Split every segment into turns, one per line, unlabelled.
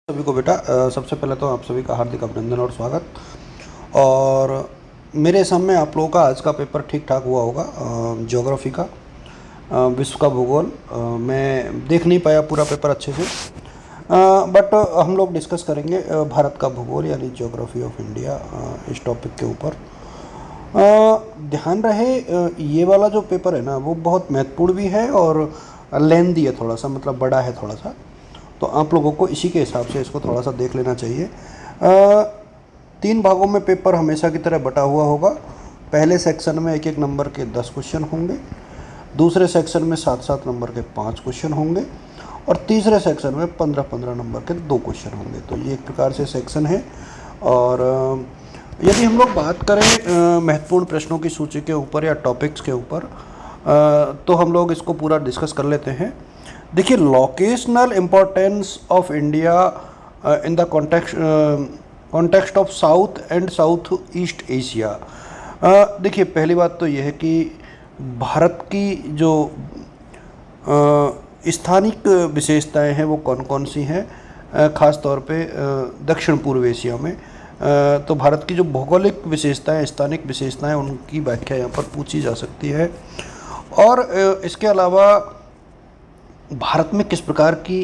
सभी को बेटा सबसे पहले तो आप सभी का हार्दिक अभिनंदन और स्वागत। और मेरे सामने आप लोगों का आज का पेपर ठीक ठाक हुआ होगा। ज्योग्राफी का विश्व का भूगोल मैं देख नहीं पाया पूरा पेपर अच्छे से, बट हम लोग डिस्कस करेंगे भारत का भूगोल यानी ज्योग्राफी ऑफ इंडिया इस टॉपिक के ऊपर। ध्यान रहे ये वाला जो पेपर है ना वो बहुत महत्वपूर्ण भी है और लेंदी है, थोड़ा सा मतलब बड़ा है थोड़ा सा, तो आप लोगों को इसी के हिसाब से इसको थोड़ा सा देख लेना चाहिए। 3 भागों में पेपर हमेशा की तरह बटा हुआ होगा। पहले सेक्शन में 1-1 नंबर के 10 क्वेश्चन होंगे, दूसरे सेक्शन में 7-7 नंबर के 5 क्वेश्चन होंगे और तीसरे सेक्शन में 15-15 नंबर के 2 क्वेश्चन होंगे। तो ये एक प्रकार से सेक्शन है। और यदि हम लोग बात करें महत्वपूर्ण प्रश्नों की सूची के ऊपर या टॉपिक्स के ऊपर, तो हम लोग इसको पूरा डिस्कस कर लेते हैं। देखिए, locational importance of India in the context of south and South East Asia. देखिए, पहली बात तो यह है कि भारत की जो स्थानिक विशेषताएं हैं वो कौन कौन सी हैं, ख़ास तौर पे दक्षिण पूर्व एशिया में। तो भारत की जो भौगोलिक विशेषताएं, स्थानिक विशेषताएं, उनकी व्याख्या यहाँ पर पूछी जा सकती है। और इसके अलावा भारत में किस प्रकार की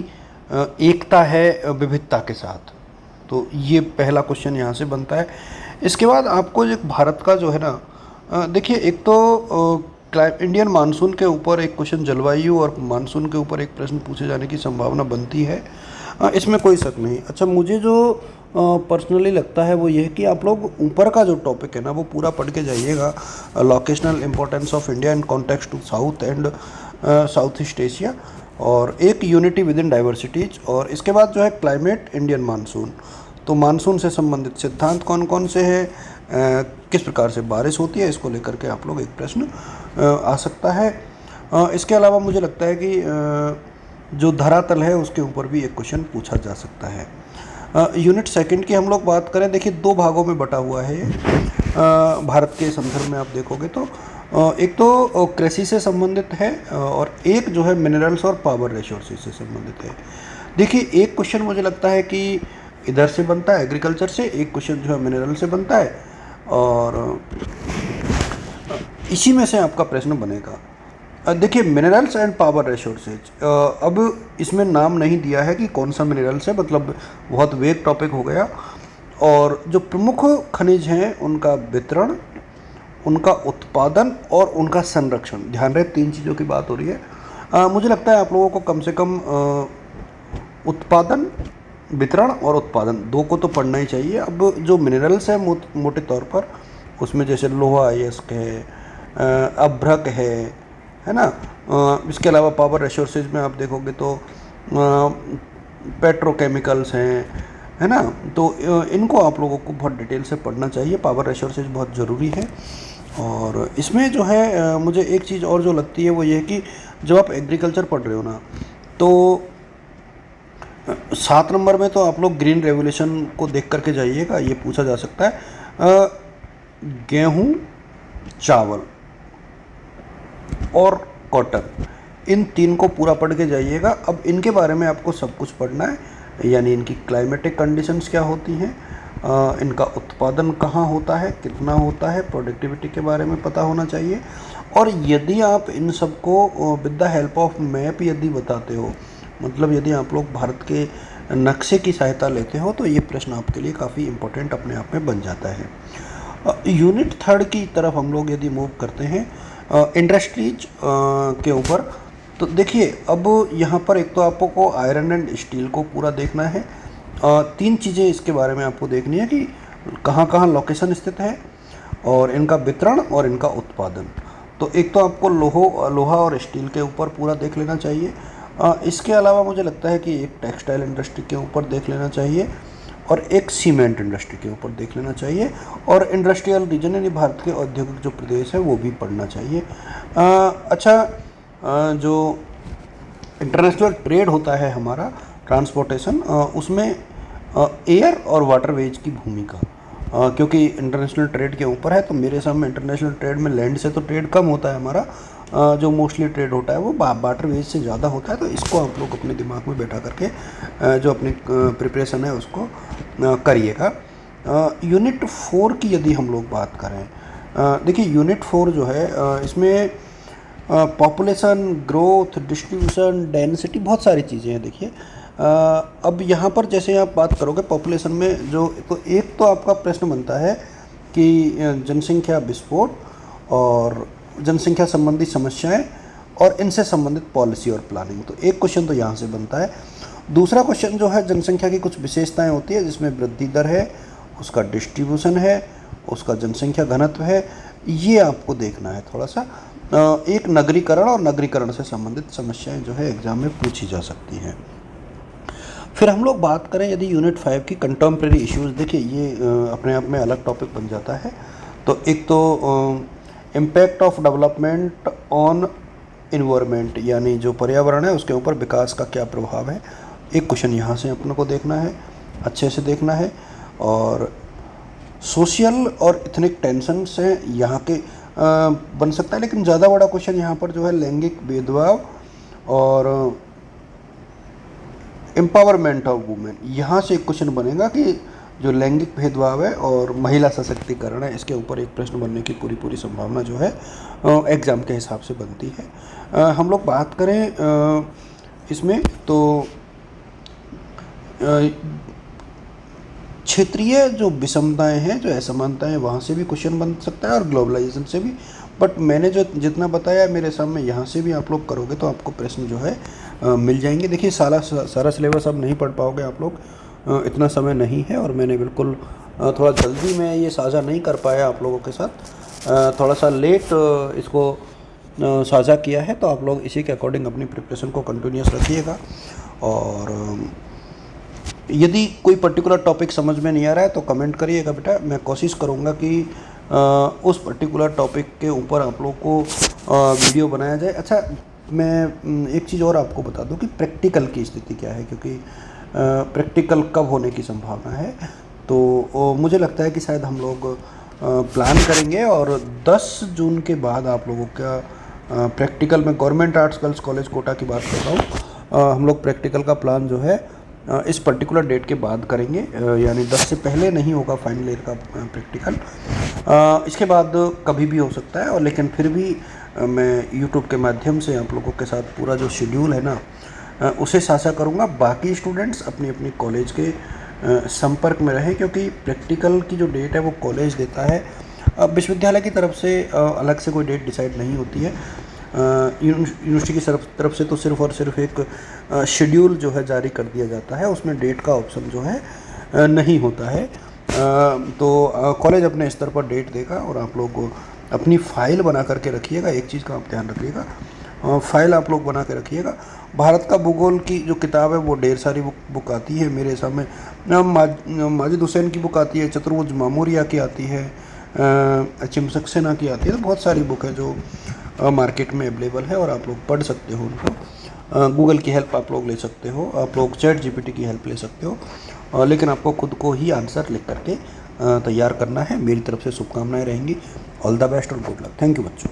एकता है विविधता के साथ, तो ये पहला क्वेश्चन यहाँ से बनता है। इसके बाद आपको एक भारत का जो है ना, देखिए, एक तो इंडियन मानसून के ऊपर एक क्वेश्चन, जलवायु और मानसून के ऊपर एक प्रश्न पूछे जाने की संभावना बनती है, इसमें कोई शक नहीं। अच्छा, मुझे जो पर्सनली लगता है वो ये है कि आप लोग ऊपर का जो टॉपिक है ना वो पूरा पढ़ के जाइएगा, locational importance of India in context to South and South East Asia, और एक यूनिटी विद इन डाइवर्सिटीज। और इसके बाद जो है क्लाइमेट, इंडियन मानसून। तो मानसून से संबंधित सिद्धांत कौन कौन से हैं, किस प्रकार से बारिश होती है, इसको लेकर के आप लोग एक प्रश्न आ सकता है। इसके अलावा मुझे लगता है कि जो धरातल है उसके ऊपर भी एक क्वेश्चन पूछा जा सकता है। यूनिट सेकंड की हम लोग बात करें, देखिए 2 भागों में बटा हुआ है ये। भारत के संदर्भ में आप देखोगे तो एक तो कृषि से संबंधित है और एक जो है मिनरल्स और पावर रिसोर्सेज से संबंधित है। देखिए, एक क्वेश्चन मुझे लगता है कि इधर से बनता है एग्रीकल्चर से, एक क्वेश्चन जो है मिनरल से बनता है, और इसी में से आपका प्रश्न बनेगा। देखिए, मिनरल्स एंड पावर रिसोर्सेज, अब इसमें नाम नहीं दिया है कि कौन सा मिनरल्स है, मतलब बहुत वेग टॉपिक हो गया। और जो प्रमुख खनिज हैं उनका वितरण, उनका उत्पादन और उनका संरक्षण, ध्यान रहे 3 चीज़ों की बात हो रही है। मुझे लगता है आप लोगों को कम से कम उत्पादन, वितरण और उत्पादन 2 को तो पढ़ना ही चाहिए। अब जो मिनरल्स है मोटे तौर पर उसमें जैसे लोहा, अयस्क है, अभ्रक है ना। इसके अलावा पावर रिसोर्सेज में आप देखोगे तो पेट्रोकेमिकल्स हैं, है ना। तो इनको आप लोगों को बहुत डिटेल से पढ़ना चाहिए, पावर रिसोर्सेज बहुत ज़रूरी है। और इसमें जो है मुझे एक चीज़ और जो लगती है वो ये है कि जब आप एग्रीकल्चर पढ़ रहे हो ना, तो 7 नंबर में तो आप लोग ग्रीन रेवोल्यूशन को देख करके जाइएगा, ये पूछा जा सकता है। गेहूँ, चावल और कॉटन, इन 3 को पूरा पढ़ के जाइएगा। अब इनके बारे में आपको सब कुछ पढ़ना है, यानी इनकी क्लाइमेटिक कंडीशंस क्या होती हैं, इनका उत्पादन कहाँ होता है, कितना होता है, प्रोडक्टिविटी के बारे में पता होना चाहिए। और यदि आप इन सबको with the help of map यदि बताते हो, मतलब यदि आप लोग भारत के नक्शे की सहायता लेते हो, तो ये प्रश्न आपके लिए काफ़ी इम्पोर्टेंट अपने आप में बन जाता है। यूनिट 3 की तरफ हम लोग यदि मूव करते हैं, इंडस्ट्रीज के ऊपर, तो देखिए, अब यहाँ पर एक तो आपको आयरन एंड स्टील को पूरा देखना है। 3 चीज़ें इसके बारे में आपको देखनी है कि कहाँ कहाँ लोकेशन स्थित है और इनका वितरण और इनका उत्पादन। तो एक तो आपको लोहा और स्टील के ऊपर पूरा देख लेना चाहिए। इसके अलावा मुझे लगता है कि एक टेक्सटाइल इंडस्ट्री के ऊपर देख लेना चाहिए और एक सीमेंट इंडस्ट्री के ऊपर देख लेना चाहिए, और इंडस्ट्रियल रीजन यानी भारत के औद्योगिक जो प्रदेश है वो भी पढ़ना चाहिए। अच्छा, जो इंटरनेशनल ट्रेड होता है हमारा, ट्रांसपोर्टेशन, उसमें एयर और वाटरवेज की भूमिका, क्योंकि इंटरनेशनल ट्रेड के ऊपर है, तो मेरे सामने इंटरनेशनल ट्रेड में लैंड से तो ट्रेड कम होता है हमारा, जो मोस्टली ट्रेड होता है वो वाटरवेज से ज़्यादा होता है। तो इसको आप लोग अपने दिमाग में बैठा करके जो अपनी प्रिपरेशन है उसको करिएगा। यूनिट 4 की यदि हम लोग बात करें, देखिए यूनिट 4 जो है इसमें पॉपुलेशन, ग्रोथ, डिस्ट्रीब्यूशन, डेंसिटी, बहुत सारी चीज़ें हैं। देखिए अब यहाँ पर जैसे आप बात करोगे पॉपुलेशन में, जो तो एक तो आपका प्रश्न बनता है कि जनसंख्या विस्फोट और जनसंख्या संबंधी समस्याएं और इनसे संबंधित पॉलिसी और प्लानिंग, तो एक क्वेश्चन तो यहाँ से बनता है। दूसरा क्वेश्चन जो है जनसंख्या की कुछ विशेषताएं होती है, जिसमें वृद्धि दर है, उसका डिस्ट्रीब्यूशन है, उसका जनसंख्या घनत्व है, ये आपको देखना है थोड़ा सा। एक नगरीकरण और नगरीकरण से संबंधित समस्याएं जो है एग्जाम में पूछी जा सकती हैं। फिर हम लोग बात करें यदि यूनिट 5 की कंटेम्प्रेरी इश्यूज़, देखिए ये अपने आप में अलग टॉपिक बन जाता है। तो एक तो impact of development on environment, यानी जो पर्यावरण है उसके ऊपर विकास का क्या प्रभाव है, एक क्वेश्चन यहाँ से अपने को देखना है, अच्छे से देखना है। और सोशल और इथनिक टेंशन से यहाँ के बन सकता है, लेकिन ज़्यादा बड़ा क्वेश्चन यहाँ पर जो है लैंगिक भेदभाव और एम्पावरमेंट ऑफ वुमेन, यहाँ से एक क्वेश्चन बनेगा कि जो लैंगिक भेदभाव है और महिला सशक्तिकरण है, इसके ऊपर एक प्रश्न बनने की पूरी संभावना जो है एग्ज़ाम के हिसाब से बनती है। हम लोग बात करें इसमें तो क्षेत्रीय जो विषमताएं हैं, जो असमानताएं, वहाँ से भी क्वेश्चन बन सकता है और ग्लोबलाइजेशन से भी। बट मैंने जो जितना बताया मेरे सामने, यहाँ से भी आप लोग करोगे तो आपको प्रश्न जो है मिल जाएंगे। देखिए सारा सिलेबस अब नहीं पढ़ पाओगे आप लोग, इतना समय नहीं है, और मैंने बिल्कुल थोड़ा जल्दी में ये साझा नहीं कर पाया आप लोगों के साथ, थोड़ा सा लेट इसको साझा किया है। तो आप लोग इसी के अकॉर्डिंग अपनी प्रिपरेशन को कंटिन्यूस रखिएगा। और यदि कोई पर्टिकुलर टॉपिक समझ में नहीं आ रहा है तो कमेंट करिएगा बेटा, मैं कोशिश करूँगा कि उस पर्टिकुलर टॉपिक के ऊपर आप लोग को वीडियो बनाया जाए। अच्छा, मैं एक चीज़ और आपको बता दूं कि प्रैक्टिकल की स्थिति क्या है, क्योंकि प्रैक्टिकल कब होने की संभावना है। तो मुझे लगता है कि शायद हम लोग प्लान करेंगे और 10 जून के बाद आप लोगों का प्रैक्टिकल, में government arts girls college Kota की बात कर रहा हूँ, हम लोग प्रैक्टिकल का प्लान जो है इस पर्टिकुलर डेट के बाद करेंगे, यानी 10 से पहले नहीं होगा फाइनल ईयर का प्रैक्टिकल। इसके बाद कभी भी हो सकता है, और लेकिन फिर भी मैं YouTube के माध्यम से आप लोगों के साथ पूरा जो शेड्यूल है ना उसे साझा करूँगा। बाकी स्टूडेंट्स अपनी अपनी कॉलेज के संपर्क में रहें, क्योंकि प्रैक्टिकल की जो डेट है वो कॉलेज देता है, विश्वविद्यालय की तरफ से अलग से कोई डेट डिसाइड नहीं होती है। यूनिवर्सिटी की तरफ से तो सिर्फ और सिर्फ एक शेड्यूल जो है जारी कर दिया जाता है, उसमें डेट का ऑप्शन जो है नहीं होता है। तो कॉलेज अपने स्तर पर डेट देगा, और आप लोग अपनी फ़ाइल बना करके रखिएगा। एक चीज़ का आप ध्यान रखिएगा, फ़ाइल आप लोग बना के रखिएगा। भारत का भूगोल की जो किताब है वो ढेर सारी बुक आती है मेरे सामने, माजिद हुसैन की बुक आती है, चतुर्भुज मामूरिया की आती है, चिम सक्सेना की आती है। तो बहुत सारी बुक है जो मार्केट में अवेलेबल है, और आप लोग पढ़ सकते हो उनको। गूगल की हेल्प आप लोग ले सकते हो, आप लोग ChatGPT की हेल्प ले सकते हो, लेकिन आपको खुद को ही आंसर लिख करके तैयार करना है। मेरी तरफ से शुभकामनाएं रहेंगी। ऑल द बेस्ट और गुड लक। थैंक यू बच्चों।